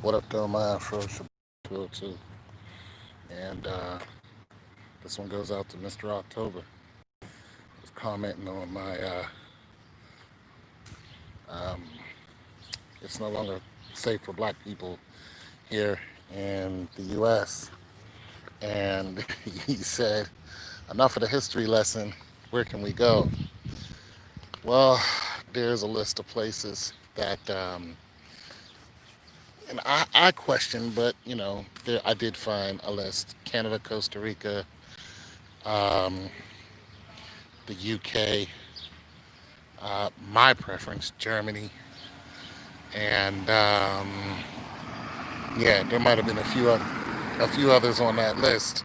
What up, though? My Afro Shabil too. And this one goes out to Mr. October. Was commenting on my um, it's no longer safe for black people here in the U.S. And he said, enough of the history lesson. Where can we go? Well, there's a list of places that, and I question, but I did find a list: Canada, Costa Rica, um, the UK, my preference, Germany, and yeah, there might have been a few others on that list.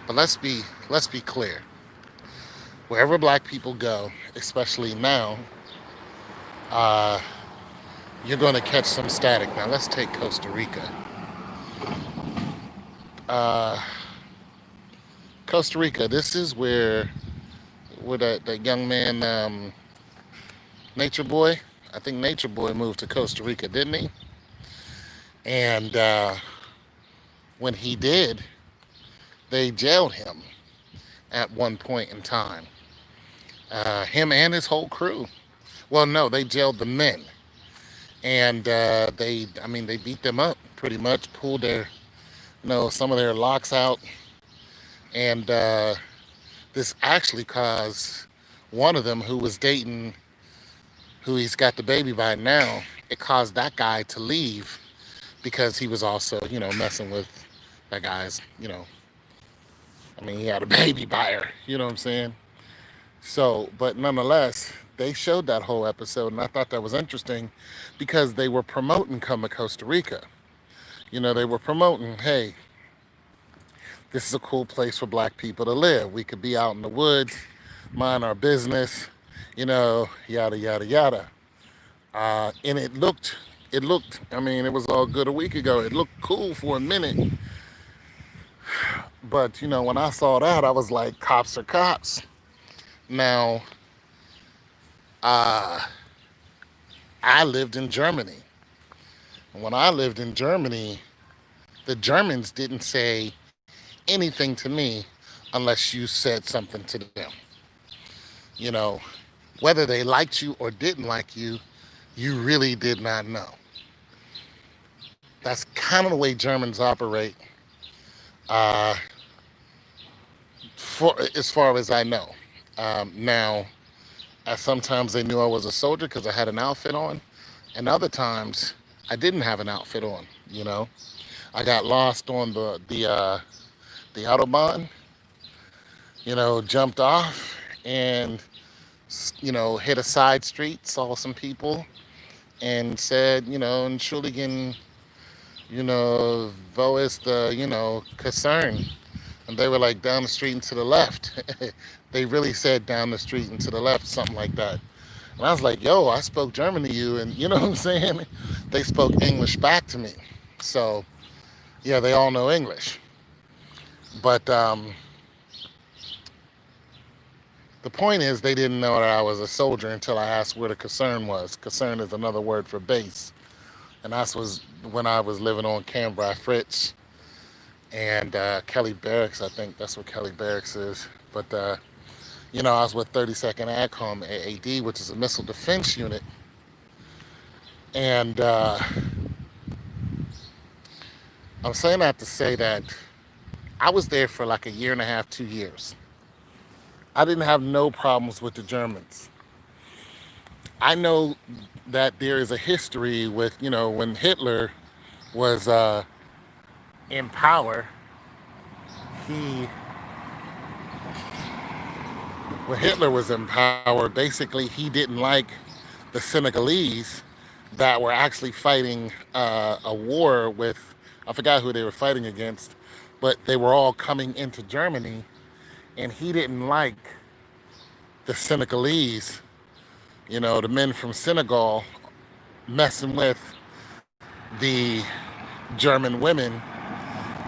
But let's be clear. Wherever black people go, especially now, uh, you're going to catch some static. Now let's take Costa Rica. Uh, Costa Rica. This is where that young man, Nature Boy. I think Nature Boy moved to Costa Rica, didn't he? And when he did, they jailed him at one point in time. Him and his whole crew. Well, no, they jailed the men, and they beat them up pretty much, pulled some of their locks out, and this actually caused one of them who was dating, who he's got the baby by now. It caused that guy to leave because he was also, messing with that guy's, he had a baby by her. You know what I'm saying? So, but nonetheless, they showed that whole episode, and I thought that was interesting because they were promoting Come to Costa Rica. They were promoting, hey, this is a cool place for black people to live. We could be out in the woods, mind our business, yada, yada, yada. And it was all good a week ago. It looked cool for a minute. But, when I saw that, I was like, cops are cops. Now, uh, I lived in Germany. And when I lived in Germany, the Germans didn't say anything to me unless you said something to them. You know, whether they liked you or didn't like you, you really did not know. That's kind of the way Germans operate, uh, for as far as I know. Now, sometimes they knew I was a soldier because I had an outfit on, and other times I didn't have an outfit on. I got lost on the autobahn. Jumped off and hit a side street, saw some people, and said, Entschuldigen, wo ist the, concern? And they were like, down the street and to the left. They really said down the street and to the left, something like that. And I was like, yo, I spoke German to you. And you know what I'm saying? They spoke English back to me. So, yeah, they all know English. But the point is, they didn't know that I was a soldier until I asked where the concern was. Concern is another word for base. And that was when I was living on Cambrai Fritz and Kelly Barracks. I think that's what Kelly Barracks is. But, I was with 32nd ADCOM AAD, which is a missile defense unit. And I'm saying that to say that I was there for like a year and a half, 2 years. I didn't have no problems with the Germans. I know that there is a history with, when Hitler was in power, he, when Hitler was in power, basically he didn't like the Senegalese that were actually fighting a war with, I forgot who they were fighting against, but they were all coming into Germany, and he didn't like the Senegalese, the men from Senegal messing with the German women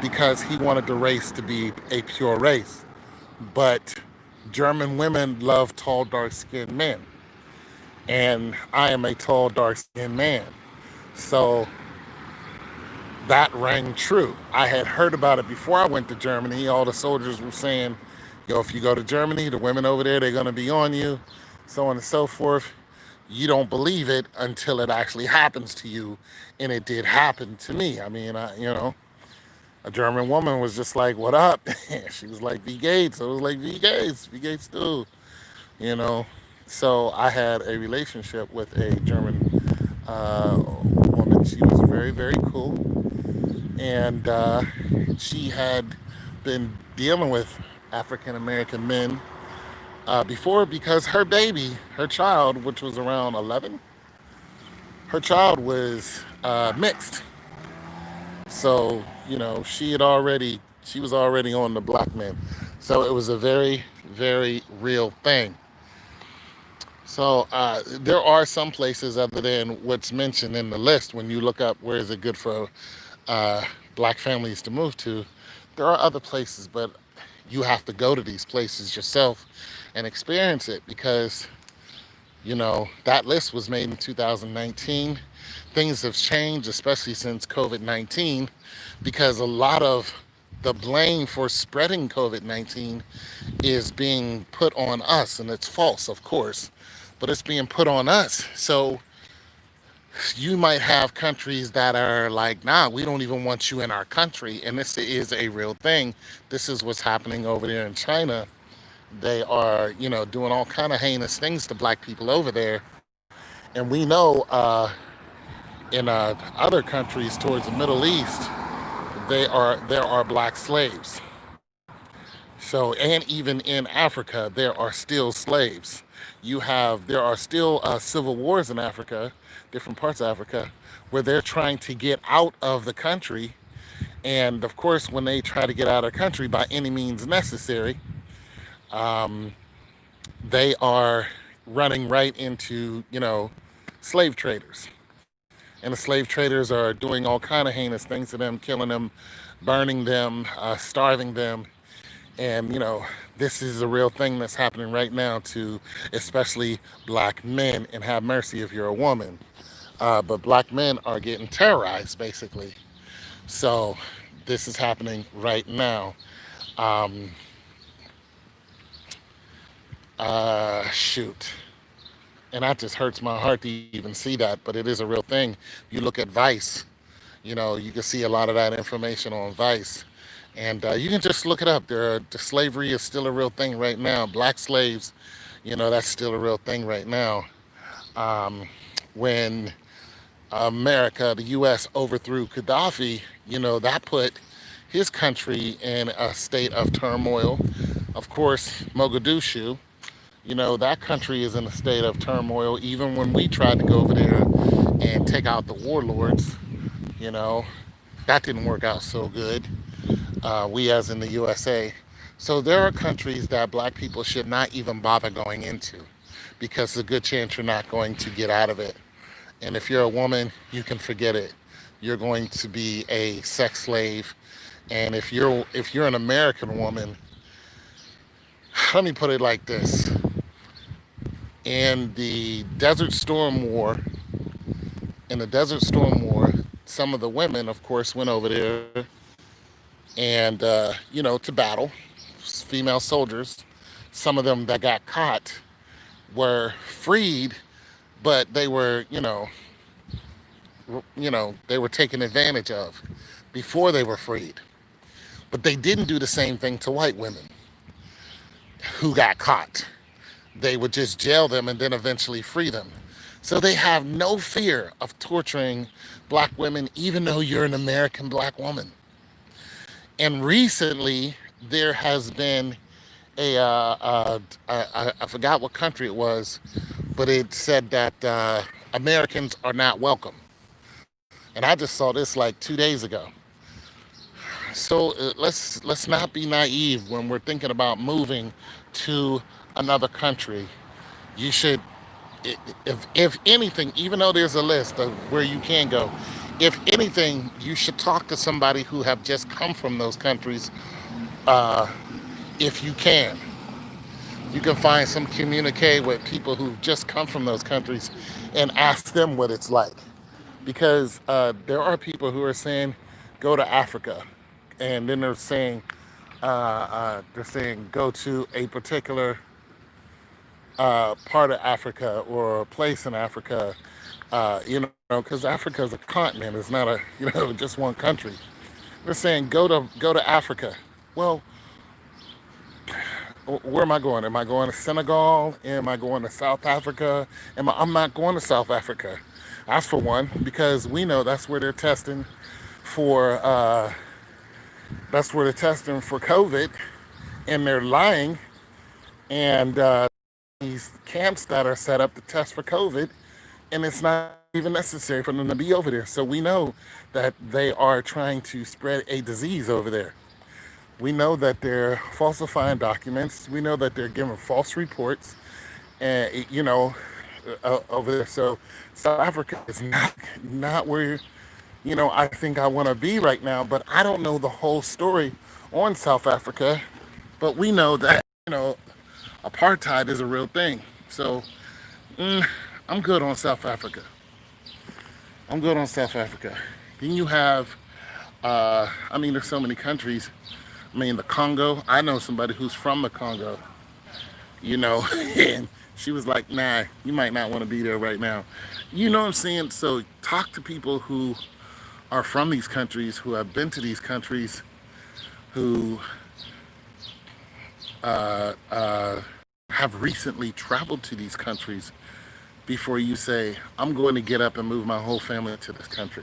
because he wanted the race to be a pure race. But German women love tall, dark-skinned men. And I am a tall, dark-skinned man. So that rang true. I had heard about it before I went to Germany. All the soldiers were saying, yo, if you go to Germany, the women over there, they're going to be on you, so on and so forth. You don't believe it until it actually happens to you. And it did happen to me. I mean, a German woman was just like, what up? She was like, V Gates. I was like, V Gates too, you know. So I had a relationship with a German woman. She was very, very cool. And she had been dealing with African American men before because her baby, her child, which was around 11, her child was mixed. So, she was already on the black men. So it was a very, very real thing. So there are some places other than what's mentioned in the list when you look up where is it good for uh, black families to move to. There are other places, but you have to go to these places yourself and experience it because that list was made in 2019. Things have changed, especially since COVID 19, because a lot of the blame for spreading COVID 19 is being put on us, and it's false, of course, but it's being put on us. So you might have countries that are like, nah, we don't even want you in our country, and this is a real thing. This is what's happening over there in China. They are, doing all kind of heinous things to black people over there, and we know in other countries towards the Middle East, there are black slaves. So, and even in Africa, there are still slaves. There are still civil wars in Africa, different parts of Africa, where they're trying to get out of the country. And of course, when they try to get out of the country by any means necessary, they are running right into, slave traders. And the slave traders are doing all kind of heinous things to them, killing them, burning them, starving them. And, this is a real thing that's happening right now to especially black men. And have mercy if you're a woman. But black men are getting terrorized, basically. So this is happening right now. Um, Shoot. And that just hurts my heart to even see that, but it is a real thing. You look at Vice, you can see a lot of that information on Vice. And you can just look it up. The slavery is still a real thing right now. Black slaves, that's still a real thing right now. When America, the U.S., overthrew Gaddafi, that put his country in a state of turmoil. Of course, Mogadishu, that country is in a state of turmoil. Even when we tried to go over there and take out the warlords, you know, that didn't work out so good. We, as in the USA. So there are countries that black people should not even bother going into because there's a good chance you're not going to get out of it. And if you're a woman, you can forget it. You're going to be a sex slave. And if you're an American woman, let me put it like this. In the Desert Storm War, in the Desert Storm War, some of the women, of course, went over there and, to battle, female soldiers. Some of them that got caught were freed, but they were taken advantage of before they were freed. But they didn't do the same thing to white women who got caught. They would just jail them and then eventually free them. So they have no fear of torturing black women, even though you're an American black woman. And recently, there has been I forgot what country it was, but it said that Americans are not welcome. And I just saw this like 2 days ago. So let's not be naive when we're thinking about moving to another country. You should, if anything, even though there's a list of where you can go, if anything, you should talk to somebody who have just come from those countries. Uh, if you can, you can find some communique with people who've just come from those countries and ask them what it's like, because there are people who are saying go to Africa, and then they're saying go to a particular part of Africa or a place in Africa, because Africa is a continent. It's not a just one country. They're saying go to Africa. Well, where am I going? Am I going to Senegal? Am I going to South Africa? I'm not going to South Africa. That's for one, because we know for that's where they're testing for COVID, and they're lying. And these camps that are set up to test for COVID, and it's not even necessary for them to be over there. So we know that they are trying to spread a disease over there. We know that they're falsifying documents. We know that they're giving false reports, and over there. So South Africa is not where I think I want to be right now. But I don't know the whole story on South Africa. But we know that apartheid is a real thing. So I'm good on South Africa. I'm good on South Africa. Then you have, there's so many countries. I mean, the Congo. I know somebody who's from the Congo, and she was like, nah, you might not want to be there right now. You know what I'm saying? So talk to people who are from these countries, who have been to these countries, who have recently traveled to these countries before you say, I'm going to get up and move my whole family to this country.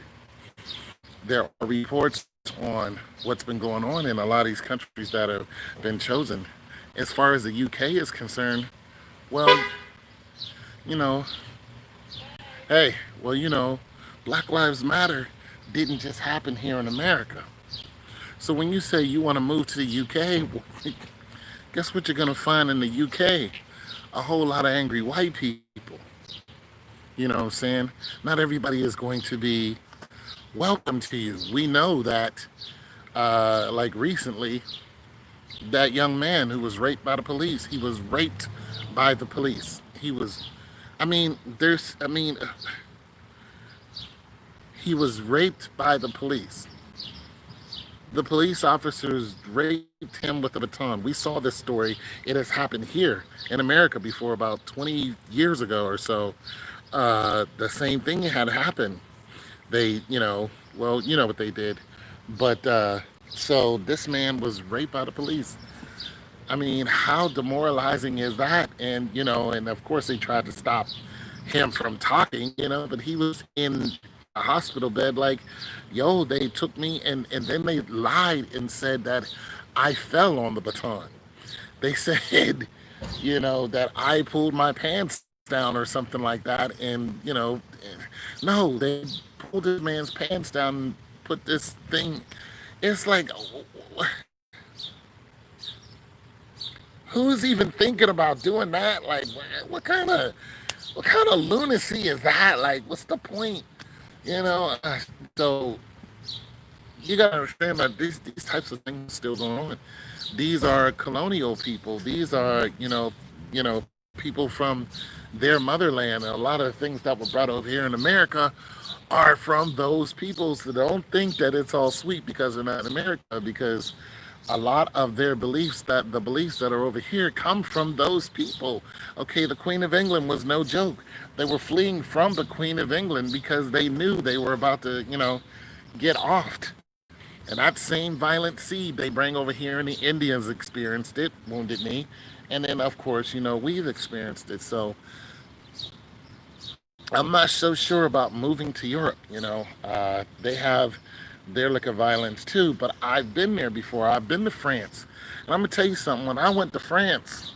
There are reports on what's been going on in a lot of these countries that have been chosen. As far as the UK is concerned, well, you know, hey, Black Lives Matter didn't just happen here in America. So when you say you want to move to the UK, guess what you're going to find in the UK? A whole lot of angry white people. You know what I'm saying? Not everybody is going to be welcome to you. We know that, like recently, that young man who was raped by the police, he was raped by the police. I mean, he was raped by the police. The police officers raped him with a baton. We saw this story. It has happened here in America before, about 20 years ago or so. The same thing had happened. They, you know what they did. But so this man was raped by the police. I mean, how demoralizing is that? And of course they tried to stop him from talking, but he was in a hospital bed like, yo, they took me and then they lied and said that I fell on the baton. They said, that I pulled my pants down or something like that. And, no, they pulled this man's pants down and put this thing. It's like, who's even thinking about doing that? Like, what kind of lunacy is that? Like, what's the point? You know, uh, so you gotta understand that these types of things still going on. These are colonial people. These are people from their motherland. A lot of things that were brought over here in America are from those peoples. So don't think that it's all sweet because they're not in America. Because a lot of the beliefs that are over here come from those people. Okay, the Queen of England was no joke. They were fleeing from the Queen of England because they knew they were about to, get offed. And that same violent seed they bring over here, and the Indians experienced it, wounded knee. And then, of course, we've experienced it. So I'm not so sure about moving to Europe. They have their lick of violence too, but I've been there before. I've been to France. And I'm going to tell you something. When I went to France,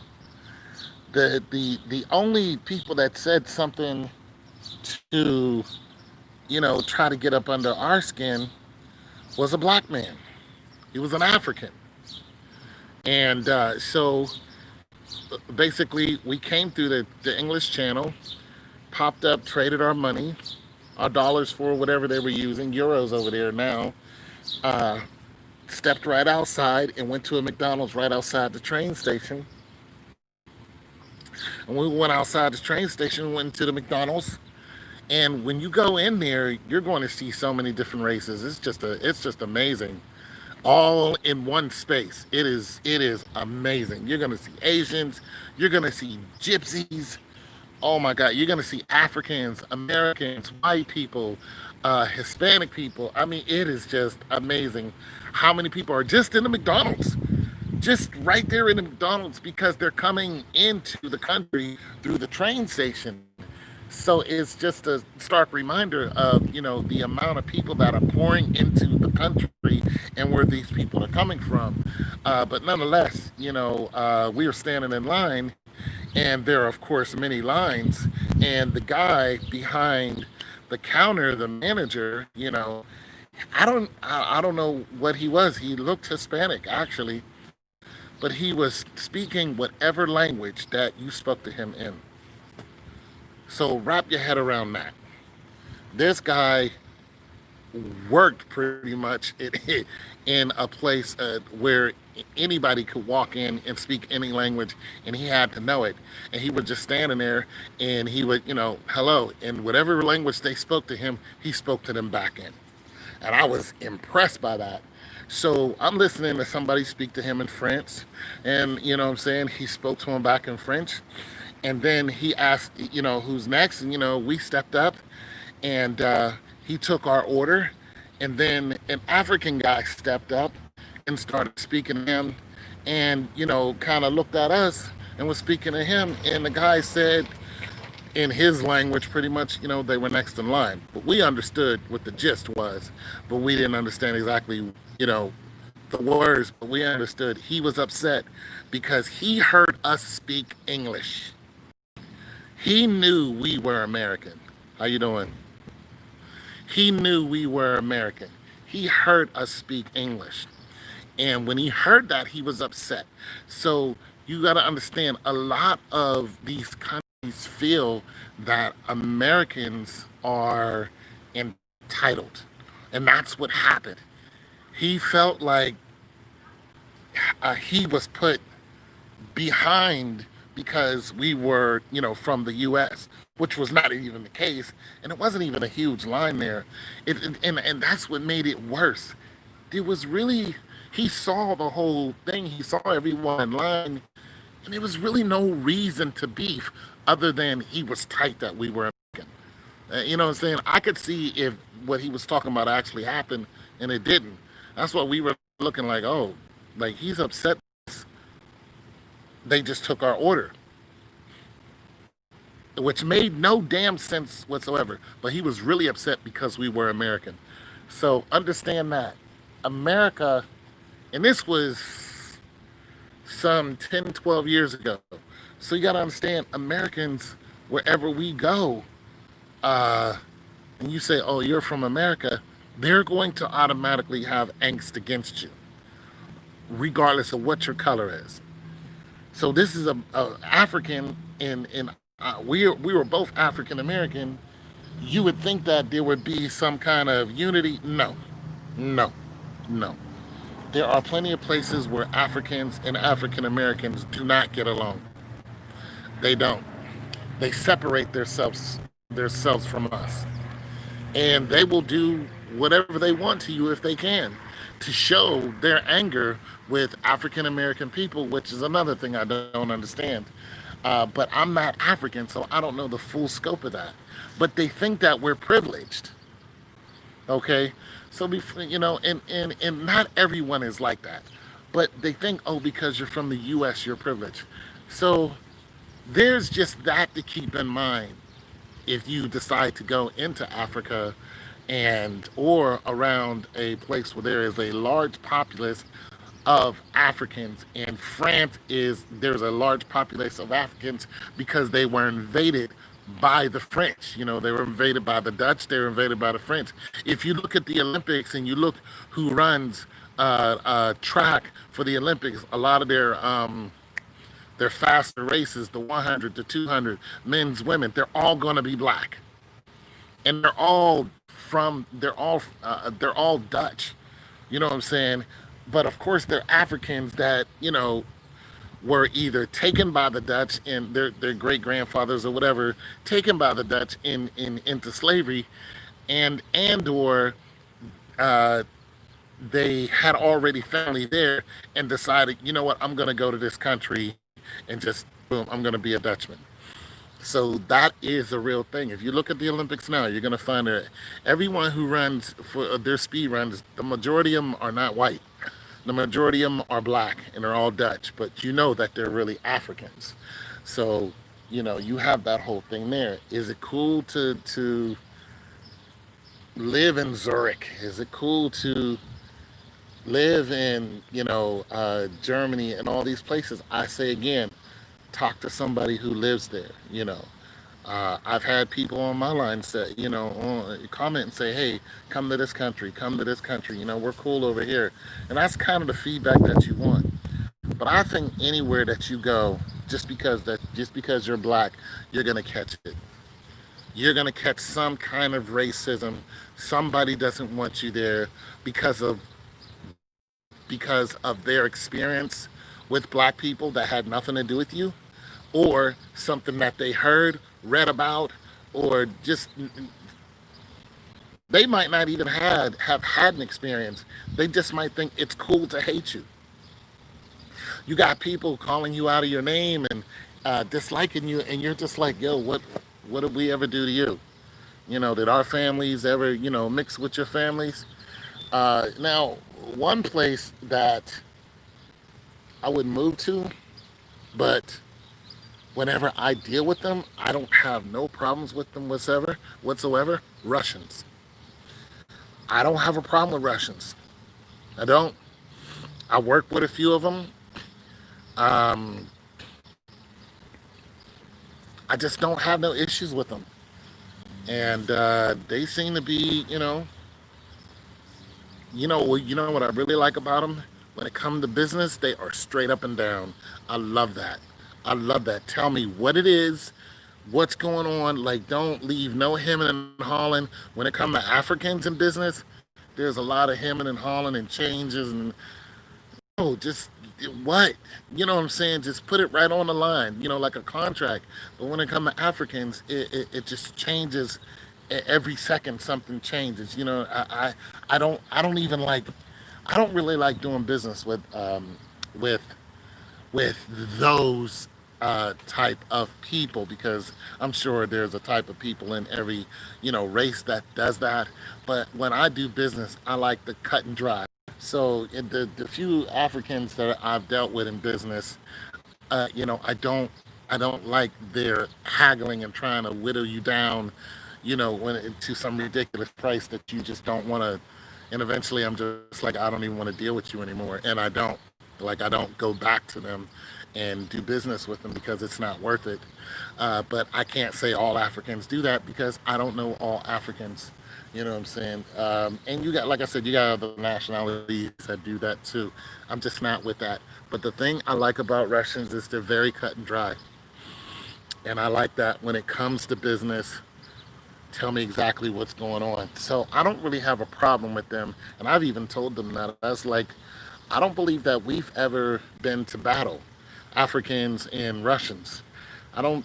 the only people that said something to, try to get up under our skin was a black man. He was an African. And so basically, we came through the English Channel, popped up, traded our money, our dollars for whatever they were using, euros over there now, uh, stepped right outside and went to a McDonald's right outside the train station. And we went outside the train station, went to the McDonald's, And when you go in there, you're going to see so many different races. It's just amazing, all in one space. It is amazing. You're gonna see Asians, you're gonna see gypsies. Oh my God, you're gonna see Africans, Americans, white people, Hispanic people. I mean, it is just amazing how many people are just in the McDonald's, just right there in the McDonald's because they're coming into the country through the train station. So it's just a stark reminder of, the amount of people that are pouring into the country and where these people are coming from. But nonetheless, we are standing in line, and there are of course many lines, and the guy behind the counter, the manager, I don't know what he was. He looked Hispanic actually, but he was speaking whatever language that you spoke to him in. So wrap your head around that. This guy worked pretty much in a place where anybody could walk in and speak any language, and he had to know it. And he was just standing there, and he would, hello, and whatever language they spoke to him, he spoke to them back in. And I was impressed by that. So I'm listening to somebody speak to him in French, and you know what I'm saying, he spoke to him back in French, and then he asked, who's next, and we stepped up, and he took our order, and then an African guy stepped up and started speaking to him, and kind of looked at us and was speaking to him, and the guy said in his language pretty much, they were next in line, but we understood what the gist was, but we didn't understand exactly, the words, but we understood he was upset because he heard us speak English. He knew we were American. How you doing? He knew we were American. He heard us speak English. And when he heard that, he was upset. So you got to understand, a lot of these countries feel that Americans are entitled. And that's what happened. He felt like he was put behind because we were, from the U.S., which was not even the case, and it wasn't even a huge line there. And that's what made it worse. It was really, he saw the whole thing. He saw everyone in line, and there was really no reason to beef other than he was tight that we were American. You know what I'm saying? I could see if what he was talking about actually happened, and it didn't. That's what we were looking like. Oh, like he's upset they just took our order, which made no damn sense whatsoever. But he was really upset because we were American. So understand that America, and this was some 10, 12 years ago. So you got to understand, Americans, wherever we go, uh, and you say, oh, you're from America, they're going to automatically have angst against you, regardless of what your color is. So this is a African, and we were both African American. You would think that there would be some kind of unity. No, no, no. There are plenty of places where Africans and African Americans do not get along. They don't. They separate themselves from us, and they will do whatever they want to you if they can to show their anger with African American people, which is another thing I don't understand. But I'm not African, so I don't know the full scope of that. But they think that we're privileged. Okay, so and not everyone is like that, but they think, oh, because you're from the U.S., you're privileged. So there's just that to keep in mind if you decide to go into Africa and or around a place where there is a large populace of Africans. And France is there's a large populace of Africans because they were invaded by the French. They were invaded by the Dutch. They were invaded by the French. If you look at the Olympics and you look who runs track for the Olympics, a lot of their faster races, the 100, the 200, men's, women, they're all going to be black, and they're all Dutch. You know what I'm saying? But of course, they're Africans that were either taken by the Dutch and their great grandfathers or whatever, taken by the Dutch in into slavery, and or uh, they had already family there and decided, you know what, I'm going to go to this country and just boom, I'm going to be a Dutchman. So that is a real thing. If you look at the Olympics now, you're going to find that everyone who runs for their speed runs, the majority of them are not white. The majority of them are black and they're all Dutch, but you know that they're really Africans. So, you have that whole thing there. Is it cool to live in Zurich? Is it cool to live in, Germany and all these places? I say again, talk to somebody who lives there. I've had people on my line say, comment and say, hey, come to this country, come to this country. We're cool over here. And that's kind of the feedback that you want. But I think anywhere that you go, just because you're black, you're gonna catch it. You're gonna catch some kind of racism. Somebody doesn't want you there because of their experience with black people that had nothing to do with you, or something that they heard, read about, or just they might not even have had an experience. They just might think it's cool to hate you. You got people calling you out of your name and disliking you, and you're just like, yo, what did we ever do to you? Did our families ever mix with your families? Now, one place that I would move to, but whenever I deal with them, I don't have no problems with them whatsoever. Russians. I don't have a problem with Russians. I don't. I work with a few of them. Um, I just don't have no issues with them, and they seem to be, you know what I really like about them. When it comes to business, they are straight up and down. I love that. I love that. Tell me what it is, what's going on. Like, don't leave no hemming and hawing. When it comes to Africans in business, there's a lot of hemming and hawing and changes and just what? You know what I'm saying? Just put it right on the line, like a contract. But when it comes to Africans, it just changes every second. Something changes. I don't even like. I don't really like doing business with with those type of people, because I'm sure there's a type of people in every race that does that. But when I do business, I like the cut and dry. So the few Africans that I've dealt with in business, I don't like their haggling and trying to whittle you down, to some ridiculous price that you just don't want to. And eventually, I'm just like, I don't even want to deal with you anymore, and I don't. Like, I don't go back to them and do business with them because it's not worth it. But I can't say all Africans do that because I don't know all Africans. You know what I'm saying? And you got, like I said, you got other nationalities that do that too. I'm just not with that. But the thing I like about Russians is they're very cut and dry. And I like that when it comes to business, tell me exactly what's going on. So I don't really have a problem with them. And I've even told them that. I was like, I don't believe that we've ever been to battle, Africans and Russians. I don't,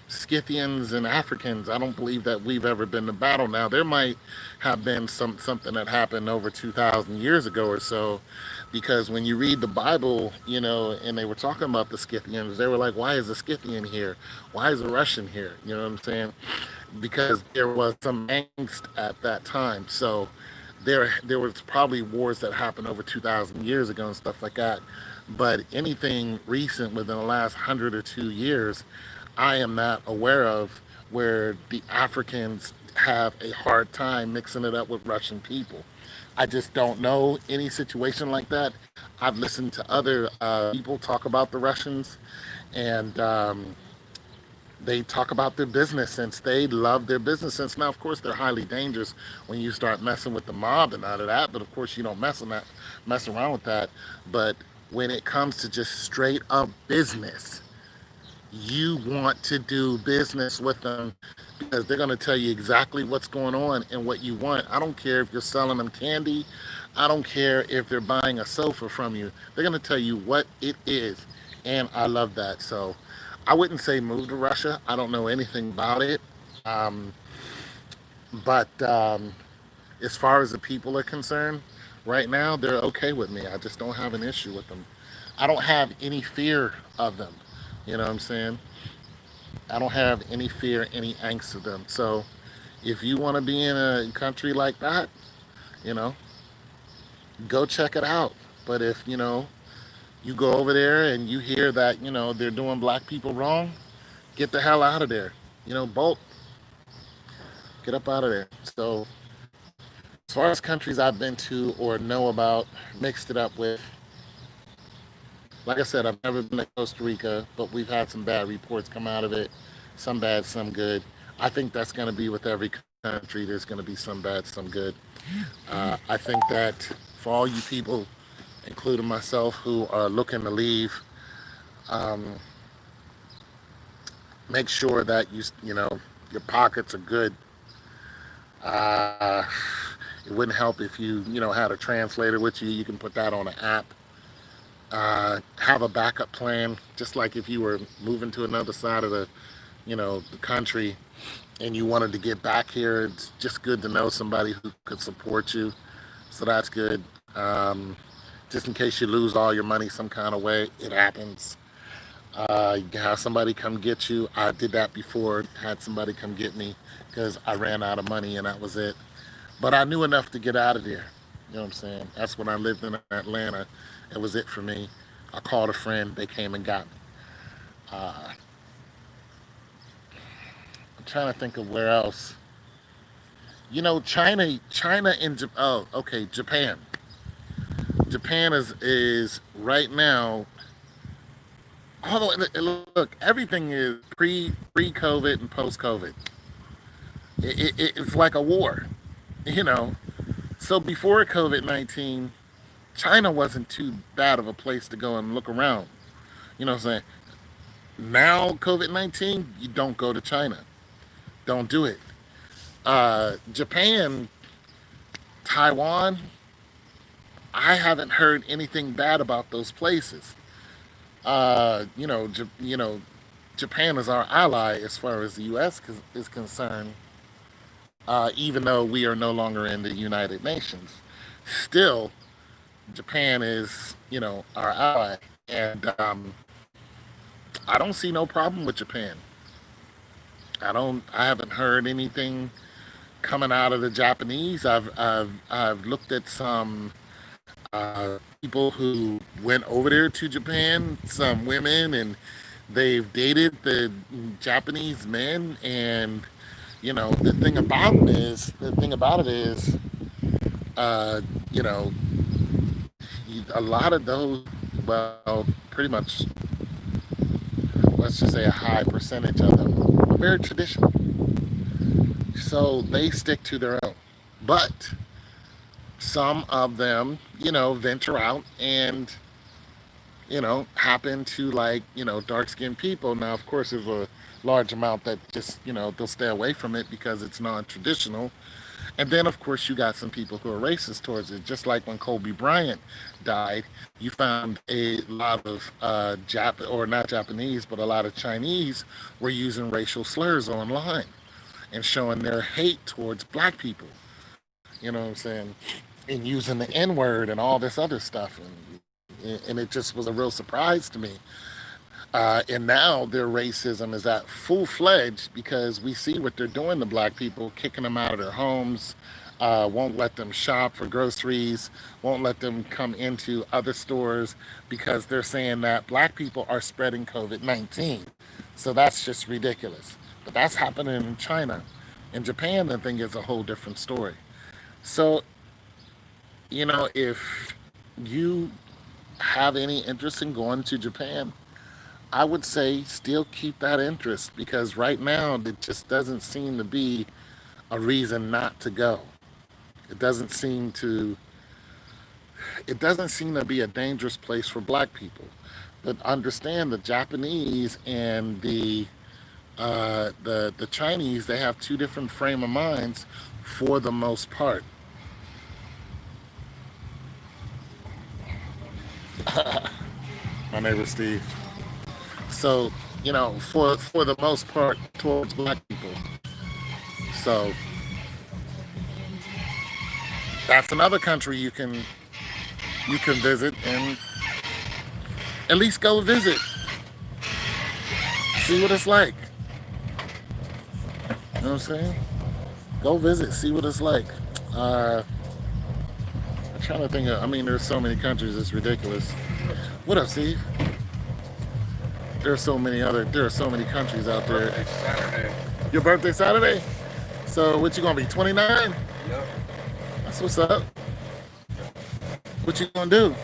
Scythians and Africans. I don't believe that we've ever been to battle. Now there might have been something that happened over 2,000 years ago or so, because when you read the Bible, and they were talking about the Scythians, they were like, "Why is a Scythian here? Why is a Russian here?" You know what I'm saying? Because there was some angst at that time. So there was probably wars that happened over 2,000 years ago and stuff like that. But anything recent within the last 100 or 2 years, I am not aware of where the Africans have a hard time mixing it up with Russian people. I just don't know any situation like that. I've listened to other people talk about the Russians, and they talk about their business sense. They love their business sense. Now, of course, they're highly dangerous when you start messing with the mob and all of that. But of course, you don't mess around with that. But when it comes to just straight up business, you want to do business with them because they're going to tell you exactly what's going on and what you want. I don't care if you're selling them candy. I don't care if they're buying a sofa from you. They're going to tell you what it is. And I love that. So I wouldn't say move to Russia. I don't know anything about it. Um, but as far as the people are concerned, right now they're okay with me. I just don't have an issue with them. I don't have any fear of them. You know what I'm saying? I don't have any fear, any angst of them. So if you want to be in a country like that, you know, go check it out. But if, you go over there and you hear that, they're doing black people wrong, get the hell out of there. Bolt, get up out of there. So as far as countries I've been to or know about, mixed it up with, like I said, I've never been to Costa Rica, but we've had some bad reports come out of it. Some bad, some good. I think that's going to be with every country. There's going to be some bad, some good. I think that for all you people, including myself, who are looking to leave, um, make sure that your pockets are good. Uh, it wouldn't help if you had a translator with you. You can put that on an app. Have a backup plan, just like if you were moving to another side of the country and you wanted to get back here. It's just good to know somebody who could support you. So that's good. Just in case you lose all your money some kind of way, it happens. You can have somebody come get you. I did that before, had somebody come get me because I ran out of money and that was it. But I knew enough to get out of there. You know what I'm saying? That's when I lived in Atlanta. It was it for me. I called a friend. They came and got me. Uh, I'm trying to think of where else. China and oh, okay, Japan. Japan is right now. Although look, everything is pre COVID and post COVID. It's like a war, you know. So before COVID-19, China wasn't too bad of a place to go and look around. You know what I'm saying? Now COVID-19, you don't go to China. Don't do it. Japan, Taiwan, I haven't heard anything bad about those places. Japan is our ally as far as the U.S. is concerned. Even though we are no longer in the United Nations, still Japan is our ally, and I don't see no problem with Japan. I haven't heard anything coming out of the Japanese. I've looked at some people who went over there to Japan, some women, and they've dated the Japanese men. And the thing about it is, uh, you know, a lot of those, well, pretty much, let's just say a high percentage of them are very traditional. So they stick to their own. But some of them, venture out and happen to like, dark skinned people. Now, of course, there's a large amount that just, they'll stay away from it because it's non traditional. And then, of course, you got some people who are racist towards it. Just like when Kobe Bryant died, you found a lot of or not Japanese, but a lot of Chinese were using racial slurs online and showing their hate towards black people. You know what I'm saying? And using the N word and all this other stuff. And it just was a real surprise to me. And now their racism is at full fledged because we see what they're doing to black people, kicking them out of their homes, won't let them shop for groceries, won't let them come into other stores because they're saying that black people are spreading COVID-19. So that's just ridiculous. But that's happening in China. In Japan, I think it's a whole different story. So, if you have any interest in going to Japan, I would say still keep that interest because right now it just doesn't seem to be a reason not to go. It doesn't seem to it doesn't seem to be a dangerous place for black people. But understand the Japanese and the Chinese, they have two different frame of minds for the most part. My neighbor Steve. So, for the most part towards black people. So that's another country you can visit and at least go visit, see what it's like. You know what I'm saying? Go visit, see what it's like. Uh, I'm trying to think of. I mean, there's so many countries. It's ridiculous. What up, Steve? There are so many countries out there. Birthday Saturday. Your birthday Saturday? So what you gonna be? 29? Yep. That's what's up. What you gonna do?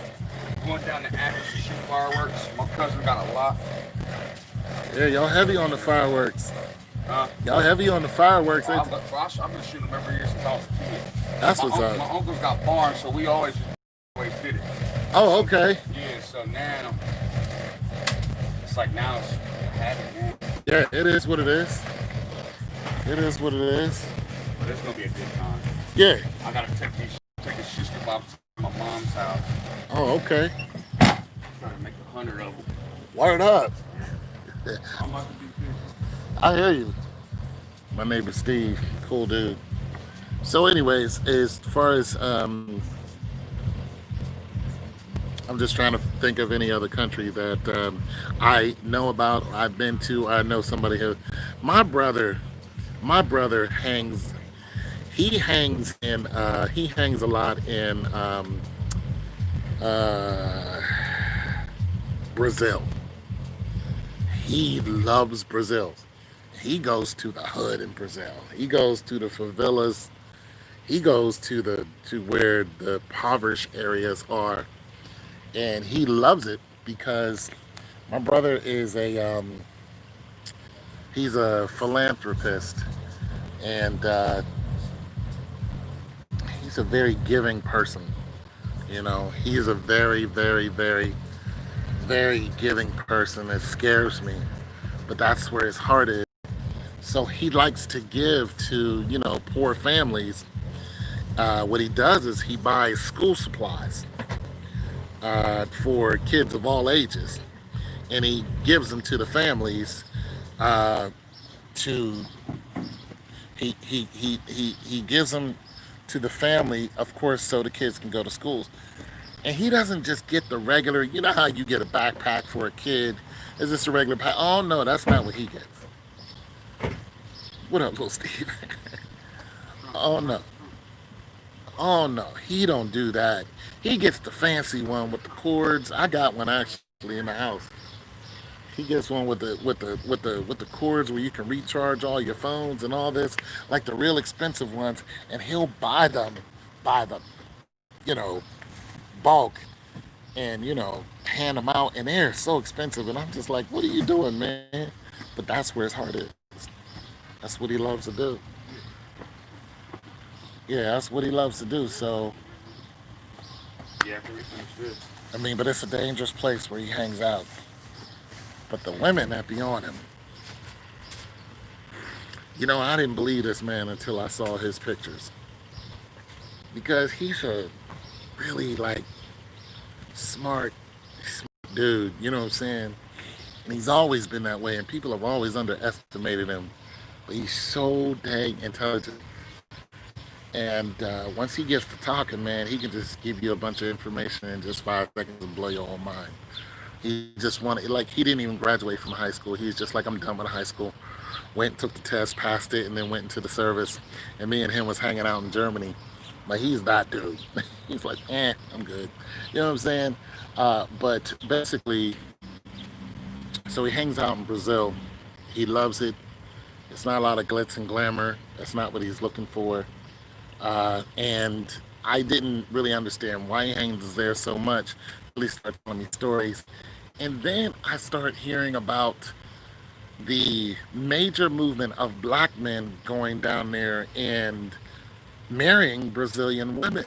Going down to Athens to shoot fireworks. My cousin got a lot. Yeah, y'all heavy on the fireworks. Uh, Y'all heavy on the fireworks. I've been shooting them every year since I was a kid. That's My, what's my up. uncle's got barns, so we always did it. Oh, okay. Yeah, so now it's like now it's a habit, man. Yeah, it is what it is. It is what it is. But it's gonna be a good time. Yeah. I gotta take the sister Bob to my mom's house. Oh, okay. Trying to make 100 of them. Word up. I'm about to do 50. I hear you. My neighbor Steve, cool dude. So, anyways, as far as I'm just trying to think of any other country that I know about, I've been to, I know somebody who. My brother, my brother hangs. He hangs a lot in uh, Brazil. He loves Brazil. He goes to the hood in Brazil. He goes to the favelas. He goes to where the impoverished areas are, and he loves it because my brother is he's a philanthropist, and he's a very giving person. He's a very, very, very, very giving person. It scares me, but that's where his heart is. So he likes to give to poor families. What he does is he buys school supplies for kids of all ages, and he gives them to the families. Uh, to he gives them to the family, of course, so the kids can go to schools. And he doesn't just get the regular. You know how you get a backpack for a kid? Is this a regular pack? Oh no, that's not what he gets. What up, little Steve? Oh no. Oh no, he don't do that. He gets the fancy one with the cords. I got one actually in the house. He gets one with the cords where you can recharge all your phones and all this, like the real expensive ones, and he'll buy them by the you know bulk and hand them out, and they're so expensive, and I'm just like, what are you doing, man? But that's where his heart is. That's what he loves to do. Yeah, that's what he loves to do. So Yeah, everything's good. I mean, but it's a dangerous place where he hangs out. But the women that be on him, I didn't believe this man until I saw his pictures because he's a really like smart, smart dude. You know what I'm saying? And he's always been that way, and people have always underestimated him. But he's so dang intelligent. And once he gets to talking, man, he can just give you a bunch of information in just 5 seconds and blow your whole mind. He just wanted, like, he didn't even graduate from high school. He was just like, I'm done with high school. Went, took the test, passed it, and then went into the service. And me and him was hanging out in Germany. But he's that dude. He's like, I'm good. You know what I'm saying? But basically, so he hangs out in Brazil. He loves it. It's not a lot of glitz and glamour. That's not what he's looking for. And I didn't really understand why he hangs there so much. Really started telling me stories, and then I start hearing about the major movement of black men going down there and marrying Brazilian women.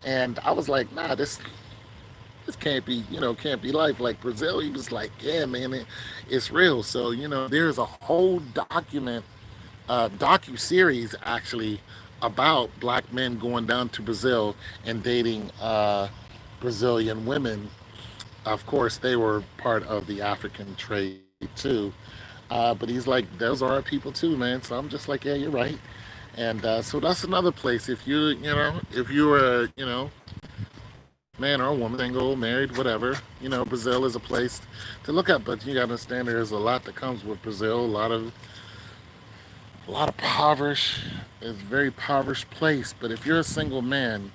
And I was like, nah, this this can't be life like Brazil. He was like, yeah, man, it's real. So there's a whole docu series actually about black men going down to Brazil and dating Brazilian women. Of course, they were part of the African trade too. But he's like, those are our people too, man. So I'm just like, yeah, you're right. And so that's another place. If you're man or woman, single, married, whatever, Brazil is a place to look at. But you got to understand, there's a lot that comes with Brazil. A lot of impoverished. It's a very impoverished place. But if you're a single man,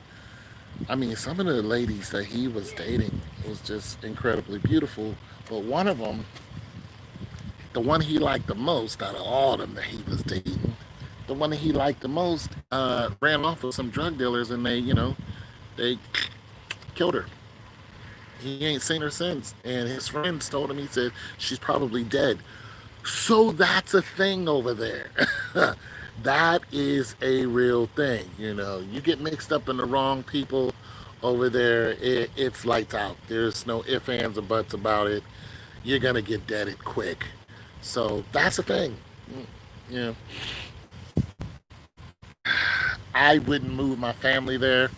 I mean, some of the ladies that he was dating was just incredibly beautiful. But one of them, the one he liked the most out of all of them that he was dating, the one that he liked the most, ran off with some drug dealers, and they killed her. He ain't seen her since. And his friends told him, he said, she's probably dead. So that's a thing over there. That is a real thing. You get mixed up in the wrong people over there, it's lights out. There's no ifs, ands, or buts about it. You're going to get deaded quick. So that's a thing. You know, I wouldn't move my family there.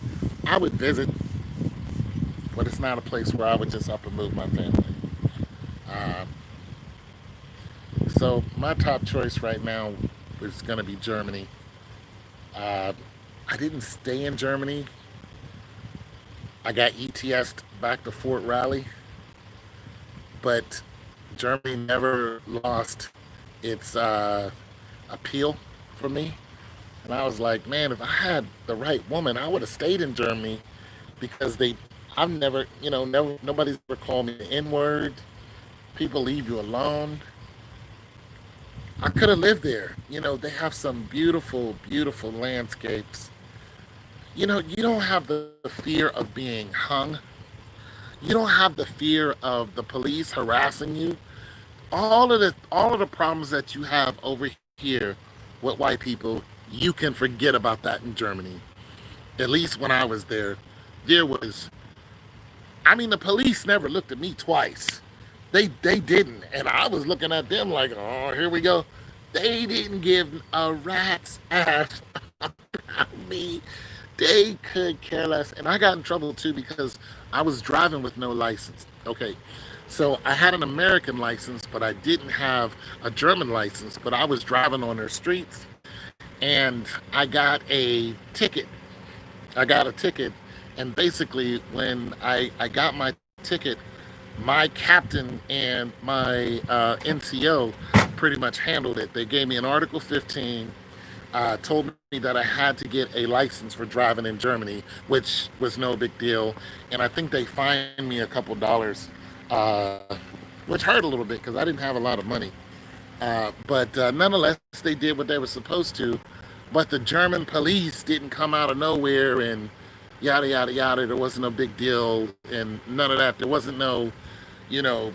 I would visit, but it's not a place where I would just up and move my family. Um, so my top choice right now is going to be Germany. Uh, I didn't stay in Germany. I got ETS'd back to Fort Riley, but Germany never lost its appeal for me. And I was like, man, if I had the right woman, I would have stayed in Germany because I've never, nobody's ever called me the N word. People leave you alone. I could have lived there. They have some beautiful, beautiful landscapes. You don't have the fear of being hung. You don't have the fear of the police harassing you. All of the problems that you have over here with white people, you can forget about that in Germany. At least when I was there, there was. I mean, the police never looked at me twice. They didn't, and I was looking at them like, oh, here we go. They didn't give a rat's ass about me. They could care less, and I got in trouble too because I was driving with no license. Okay, so I had an American license, but I didn't have a German license. But I was driving on their streets, and I got a ticket. I got a ticket, and basically, when I got my ticket, my captain and my NCO pretty much handled it. They gave me an Article 15, told me that I had to get a license for driving in Germany, which was no big deal. And I think they fined me a couple dollars, uh, which hurt a little bit because I didn't have a lot of money. But nonetheless, they did what they were supposed to. But the German police didn't come out of nowhere and yada, yada, yada. There wasn't no big deal and none of that. There wasn't no, you know,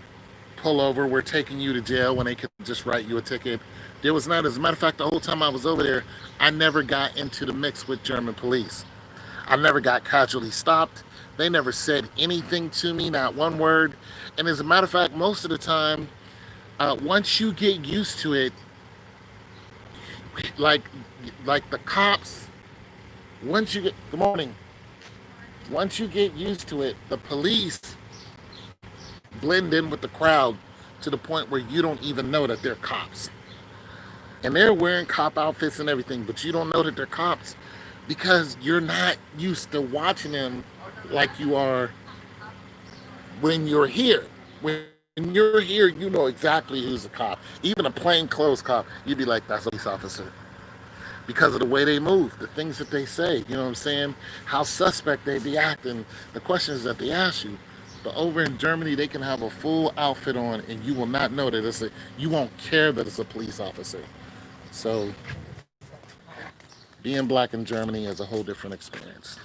pull over, we're taking you to jail when they could just write you a ticket. There was not. As a matter of fact, the whole time I was over there, I never got into the mix with German police. I never got casually stopped. They never said anything to me, not one word. And as a matter of fact, most of the time, once you get used to it, like the cops, once you get good morning, once you get used to it, the police blend in with the crowd to the point where you don't even know that they're cops. And they're wearing cop outfits and everything, but you don't know that they're cops because you're not used to watching them like you are when you're here. When you're here, you know exactly who's a cop. Even a plainclothes cop, you'd be like, that's a police officer. Because of the way they move, the things that they say, you know what I'm saying? How suspect they be acting, the questions that they ask you. But over in Germany, they can have a full outfit on and you will not know that you won't care that it's a police officer. So being black in Germany is a whole different experience.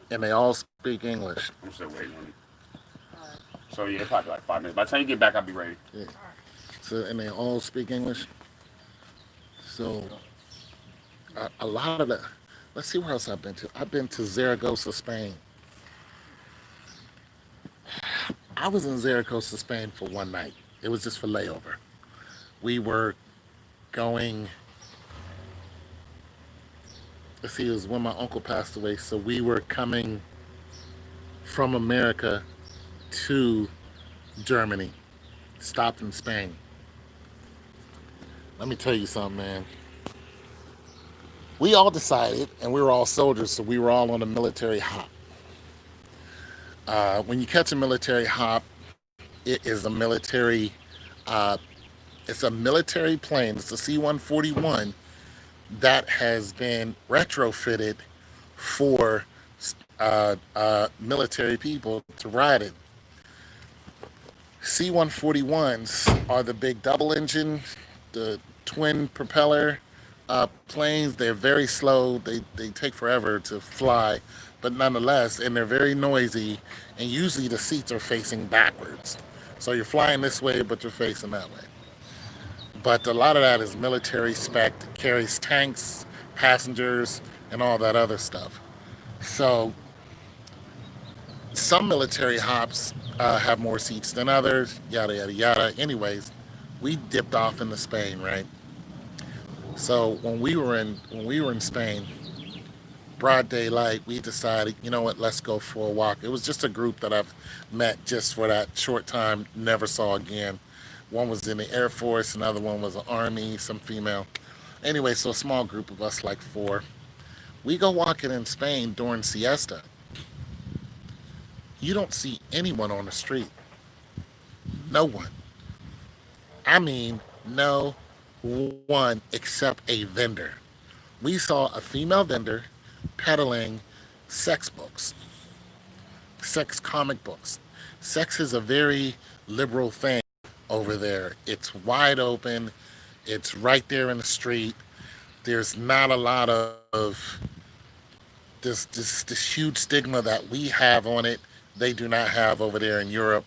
And they all speak English. I'm still waiting on it. So yeah, probably like 5 minutes. By the time you get back, I'll be ready. Yeah. So, and they all speak English. So a lot of the, let's see where else I've been to. I've been to Zaragoza, Spain. I was in Zaragoza, Spain for one night. It was just for layover. We were going, let's see, it was when my uncle passed away. So we were coming from America to Germany, stopped in Spain. Let me tell you something, man. We all decided, and we were all soldiers, so we were all on a military hop. When you catch a military hop, it is a military, uh, it's a military plane. It's a C-141 that has been retrofitted for military people to ride it. C-141s are the big double engine, the twin propeller planes. They're very slow. They take forever to fly, but nonetheless, and they're very noisy. And usually the seats are facing backwards, so you're flying this way, but you're facing that way. But a lot of that is military spec. It carries tanks, passengers, and all that other stuff. So some military hops have more seats than others. Yada yada yada. Anyways, we dipped off into Spain, right? So when we were in Spain, broad daylight, we decided, you know what, let's go for a walk. It was just a group that I've met just for that short time, never saw again. One was in the Air Force, another one was an Army, some female. Anyway, so a small group of us, like four. We go walking in Spain during siesta. You don't see anyone on the street. No one. I mean, no one except a vendor. We saw a female vendor peddling sex books, sex comic books. Sex is a very liberal thing over there. It's wide open. It's right there in the street. There's not a lot of this huge stigma that we have on it. They do not have over there in Europe.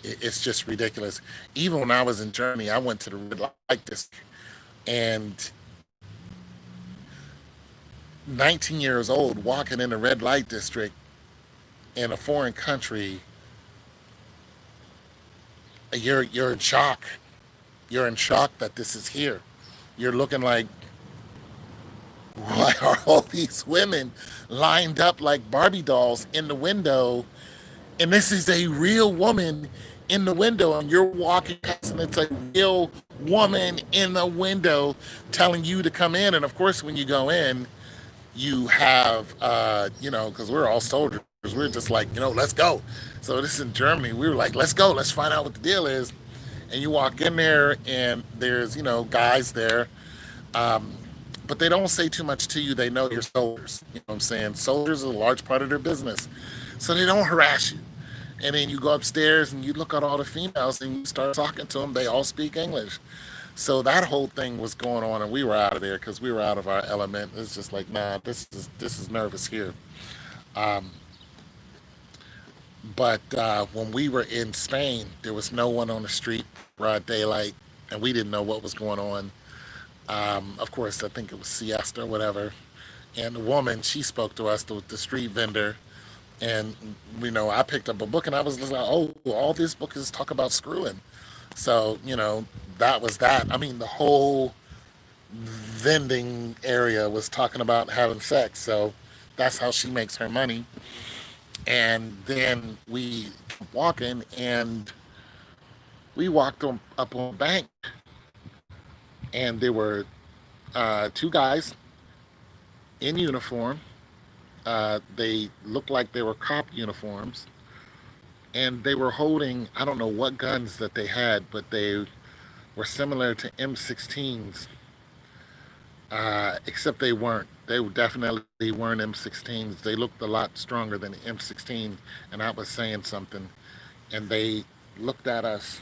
It's just ridiculous. Even when I was in Germany, I went to the red light district, and 19 years old walking in the red light district in a foreign country, you're in shock. You're in shock that this is here. You're looking like, why are all these women lined up like Barbie dolls in the window? And this is a real woman in the window, and you're walking past, and it's a real woman in the window telling you to come in. And of course, when you go in, you have, because we're all soldiers, we're just like, let's go. So this is in Germany. We were like, let's go, let's find out what the deal is. And you walk in there, and there's, guys there, but they don't say too much to you. They know you're soldiers. You know what I'm saying? Soldiers are a large part of their business. So they don't harass you. And then you go upstairs and you look at all the females and you start talking to them. They all speak English. So that whole thing was going on, and we were out of there because we were out of our element. It's just like, nah, this is nervous here. Um, but when we were in Spain, there was no one on the street, broad daylight, and we didn't know what was going on. Of course, I think it was siesta or whatever. And the woman, she spoke to us, the street vendor, and I picked up a book, and I was just like, oh, all these books talk about screwing. So that was that. I mean, the whole vending area was talking about having sex. So that's how she makes her money. And then we kept walking, and we walked up on a bank, and there were two guys in uniform. They looked like they were cop uniforms, and they were holding, I don't know what guns that they had, but they were similar to M16s, except they weren't. They definitely weren't M16s. They looked a lot stronger than M16, and I was saying something, and they looked at us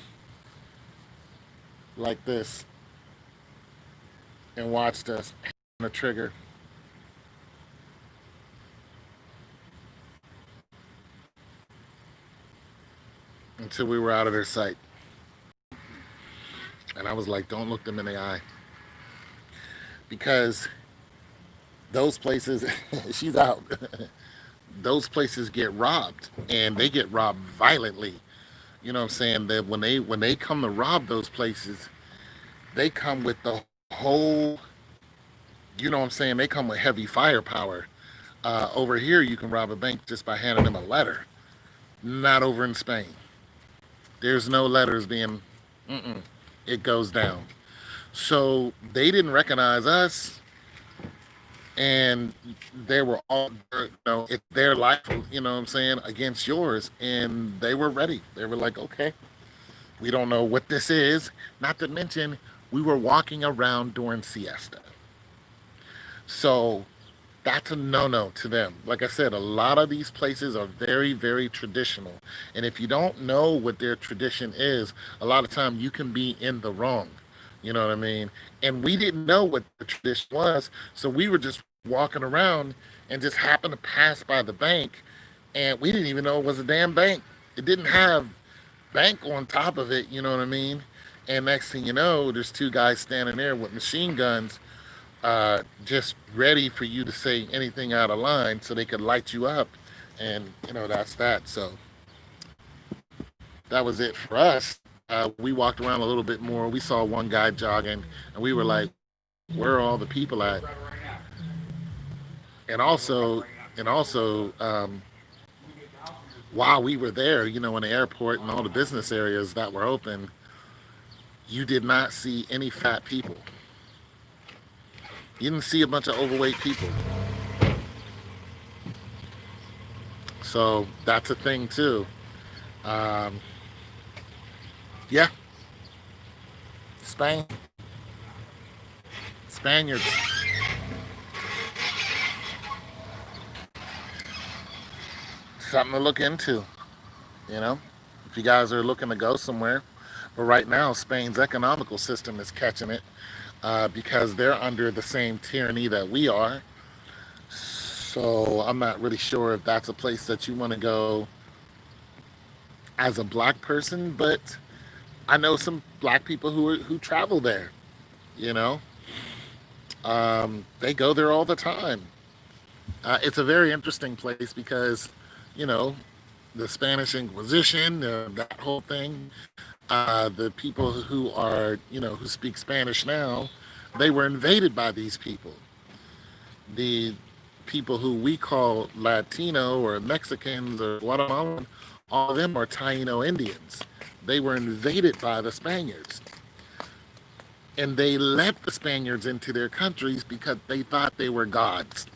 like this and watched us on the trigger until we were out of their sight. And I was like, don't look them in the eye, because those places, she's out. those places get robbed, and they get robbed violently. You know what I'm saying? That when they come to rob those places, they come with the whole, you know what I'm saying? They come with heavy firepower. Over here, you can rob a bank just by handing them a letter. Not over in Spain. There's no letters being. Mm-mm, it goes down. So they didn't recognize us, and they were all, it's their life, you know what I'm saying, against yours, and they were ready. They were like, okay, we don't know what this is. Not to mention, we were walking around during siesta. So that's a no-no to them. Like I said, a lot of these places are very, very traditional. And if you don't know what their tradition is, a lot of time you can be in the wrong. You know what I mean? And we didn't know what the tradition was, so we were just walking around and just happened to pass by the bank, and we didn't even know it was a damn bank. It didn't have bank on top of it, you know what I mean? And next thing you know, there's two guys standing there with machine guns, just ready for you to say anything out of line so they could light you up. And, that's that. So that was it for us. We walked around a little bit more. We saw one guy jogging, and we were like, where are all the people at? And also, and also, while we were there, in the airport and all the business areas that were open, you did not see any fat people. You didn't see a bunch of overweight people. So that's a thing too. Um, yeah, Spain, Spaniards, something to look into. You know, if you guys are looking to go somewhere, but right now Spain's economical system is catching it, because they're under the same tyranny that we are. So I'm not really sure if that's a place that you want to go as a black person, but I know some black people who travel there. You know, they go there all the time. It's a very interesting place because, you know, the Spanish Inquisition, that whole thing. The people who are, who speak Spanish now, they were invaded by these people. The people who we call Latino or Mexicans or Guatemalan, all of them are Taino Indians. They were invaded by the Spaniards. And they let the Spaniards into their countries because they thought they were gods.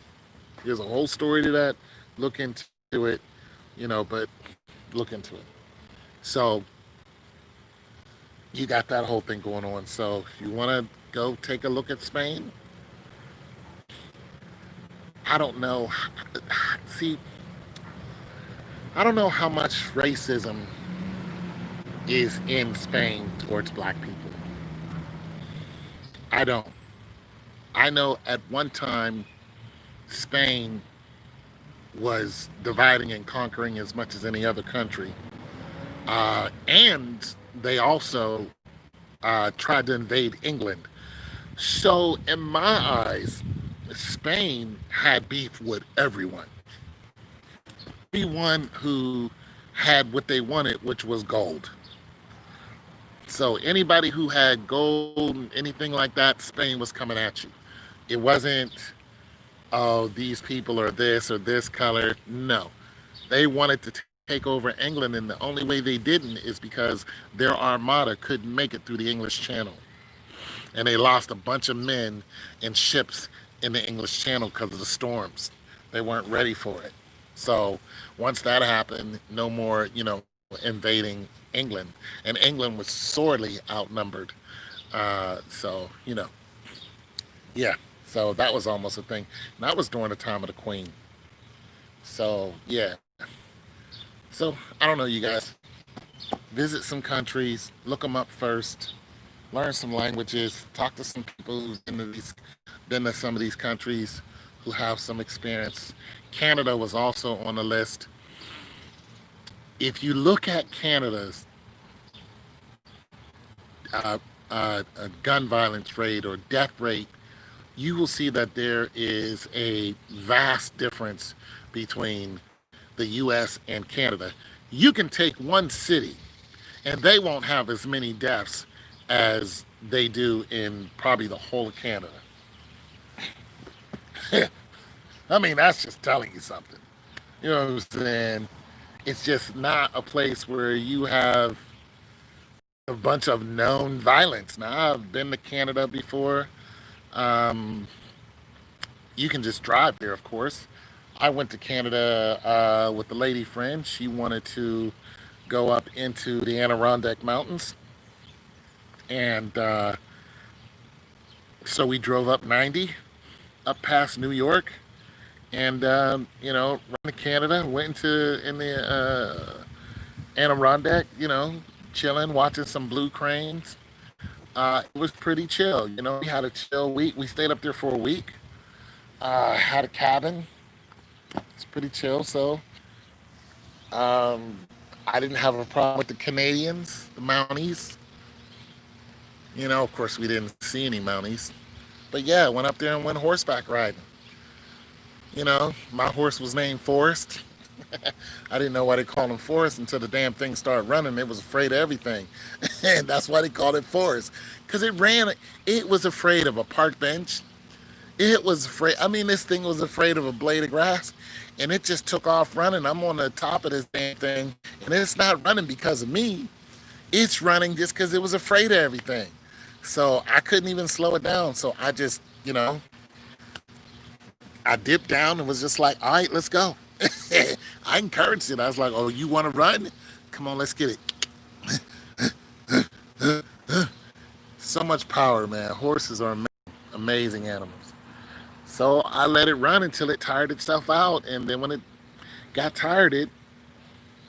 There's a whole story to that. Look into it, but look into it. So you got that whole thing going on. So if you want to go take a look at Spain, I don't know. See, I don't know how much racism is in Spain towards black people. I don't. I know at one time Spain was dividing and conquering as much as any other country. And they also tried to invade England. So, in my eyes, Spain had beef with everyone. Everyone who had what they wanted, which was gold. So, anybody who had gold, anything like that, Spain was coming at you. It wasn't, oh, these people are this or this color. No. They wanted to take over England, and the only way they didn't is because their armada couldn't make it through the English Channel. And they lost a bunch of men and ships in the English Channel because of the storms. They weren't ready for it. So once that happened, no more, invading England. And England was sorely outnumbered. So, yeah. So that was almost a thing. And that was during the time of the Queen. So, yeah. So, I don't know, you guys. Visit some countries, look them up first, learn some languages, talk to some people who've been to some of these countries who have some experience. Canada was also on the list. If you look at Canada's uh, gun violence rate or death rate, you will see that there is a vast difference between the US and Canada. You can take one city and they won't have as many deaths as they do in probably the whole of Canada. I mean, that's just telling you something. You know what I'm saying? It's just not a place where you have a bunch of known violence. Now, I've been to Canada before. Um, you can just drive there, of course. I went to Canada with a lady friend. She wanted to go up into the Adirondack Mountains. And so we drove up 90, up past New York, and, run to Canada, went in the Adirondack, chilling, watching some blue cranes. It was pretty chill. We had a chill week. We stayed up there for a week. Had a cabin. It's pretty chill. So um, I didn't have a problem with the Canadians, the Mounties. Of course, we didn't see any Mounties. But yeah, went up there and went horseback riding. My horse was named Forrest. I didn't know why they called him Forrest until the damn thing started running. It was afraid of everything. And that's why they called it Forrest. Because it was afraid of a park bench. It was afraid. I mean, this thing was afraid of a blade of grass. And it just took off running. I'm on the top of this damn thing. And it's not running because of me. It's running just because it was afraid of everything. So I couldn't even slow it down. So I just, I dipped down and was just like, all right, let's go. I encouraged it. I was like, oh, you want to run? Come on, let's get it. So much power, man. Horses are amazing animals. So I let it run until it tired itself out. And then when it got tired,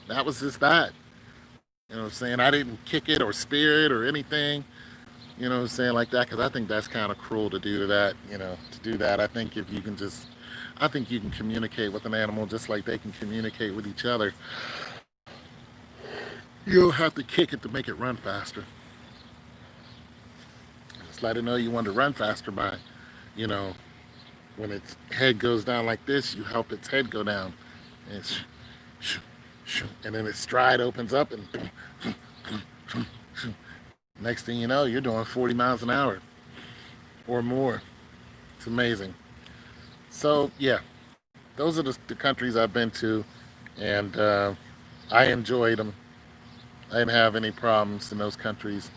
that was just that. You know what I'm saying? I didn't kick it or spear it or anything. You know what I'm saying? Like that. Because I think that's kind of cruel to do to that. To do that. I think you can communicate with an animal just like they can communicate with each other. You don't have to kick it to make it run faster. Just let it know you want to run faster by, you know, when its head goes down like this, you help its head go down. And, and then its stride opens up and next thing you know, you're doing 40 miles an hour or more. It's amazing. So, yeah, those are the countries I've been to, and I enjoyed them. I didn't have any problems in those countries,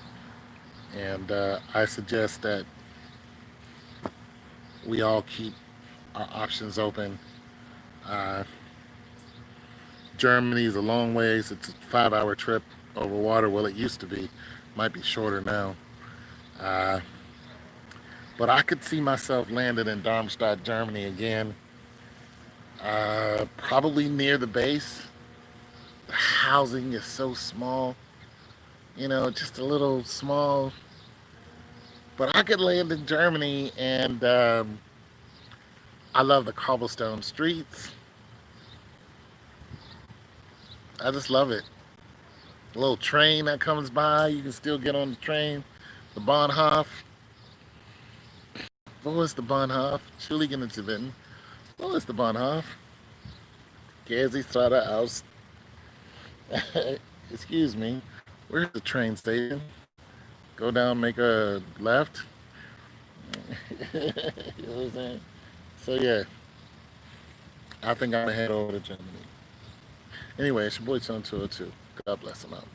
and I suggest that we all keep our options open. Uh, Germany is a long ways. It's a 5-hour trip over water. Well, it used to be. Might be shorter now. Uh, but I could see myself landing in Darmstadt, Germany again. Probably near the base. The housing is so small. Just a little small. But I could land in Germany, and I love the cobblestone streets. I just love it. A little train that comes by, you can still get on the train. The Bahnhof. Wo ist der Bahnhof? Entschuldigen Sie bitten. Wo ist der Bahnhof? Käsestraße aus. Excuse me. Where's the train station? Go down, make a left. You know what I'm saying? So yeah, I think I'm gonna head over to Germany. Anyway, it's your boy Son 202. God bless him out.